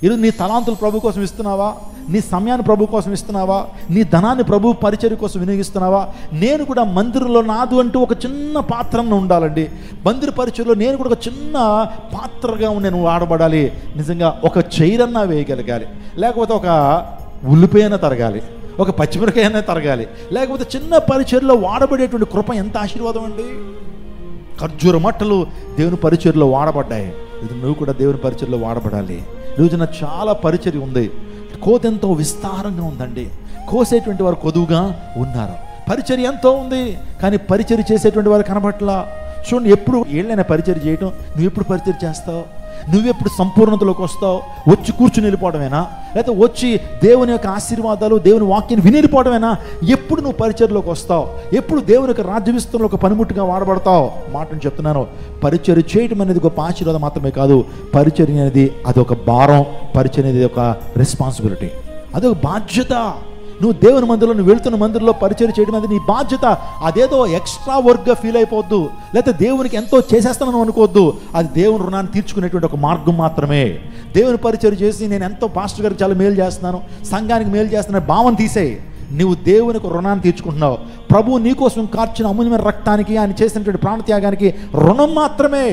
ఈరోజు నీ తలాంతులు ప్రభు కోసం ఇస్తున్నావా? నీ సమయాన్ని ప్రభు కోసం ఇస్తున్నావా? నీ ధనాన్ని ప్రభు పరిచర్య కోసం వినియోగిస్తున్నావా? నేను కూడా మందిరంలో నాదు అంటూ ఒక చిన్న పాత్రను ఉండాలండి. మందిర పరిచర్యలో నేను కూడా ఒక చిన్న పాత్రగా నేను వాడబడాలి. నిజంగా ఒక చైరన్నా వేయగలగాలి, లేకపోతే ఒక ఉల్లిపాయన తరగాలి, ఒక పచ్చిమిరకాయన తరగాలి, లేకపోతే చిన్న పరిచర్యలో వాడబడేటువంటి కృప ఎంత ఆశీర్వాదం అండి. ఖర్జూర మట్టలు దేవుని పరిచర్యలో వాడబడ్డాయి. ఇది నువ్వు కూడా దేవుని పరిచర్యలో వాడబడాలి. రోజున చాలా పరిచర్య ఉంది. కోత ఎంతో విస్తారంగా ఉందండి. కోసేటువంటి వారు కొదువుగా ఉన్నారు. పరిచర్య ఎంతో ఉంది, కానీ పరిచర్య చేసేటువంటి వారు కనబట్లా. చూడండి, ఎప్పుడు ఏళ్ళైనా పరిచర్య చేయటం, నువ్వు ఎప్పుడు పరిచర్య చేస్తావు? నువ్వెప్పుడు సంపూర్ణతలోకి వస్తావు? వచ్చి కూర్చుని వెళ్ళిపోవడమేనా? లేకపోతే వచ్చి దేవుని యొక్క ఆశీర్వాదాలు, దేవుని వాక్యాన్ని వినిపోవడమేనా? ఎప్పుడు నువ్వు పరిచర్యలోకి వస్తావు? ఎప్పుడు దేవుని యొక్క రాజ్య విస్తరణలో ఒక పనిముట్టుగా వాడబడతావు? మాటను చెప్తున్నాను. పరిచర్య చేయడం అనేది గొప్ప ఆశీర్వాదం మాత్రమే కాదు, పరిచర్య అనేది అదొక భారం, పరిచర్య అనేది ఒక రెస్పాన్సిబిలిటీ, అదొక బాధ్యత. నువ్వు దేవుని మందిరంలో, నువ్వు వెళ్తున్న మందిరంలో పరిచర్య చేయడం అనేది నీ బాధ్యత. అదేదో ఎక్స్ట్రా వర్క్గా ఫీల్ అయిపోవద్దు, లేకపోతే దేవునికి ఎంతో చేసేస్తానని అనుకోవద్దు. అది దేవుని రుణాన్ని తీర్చుకునేటువంటి ఒక మార్గం మాత్రమే. దేవుని పరిచర్య చేసి నేను ఎంతో పాస్టర్ గారికి చాలా మేలు చేస్తున్నాను, సంఘానికి మేలు చేస్తున్నాను భావం తీసేయి. నువ్వు దేవునికి రుణాన్ని తీర్చుకుంటున్నావు. ప్రభువు నీకోసం కార్చిన అమూల్యమైన రక్తానికి, ఆయన చేసినటువంటి ప్రాణత్యాగానికి రుణం మాత్రమే.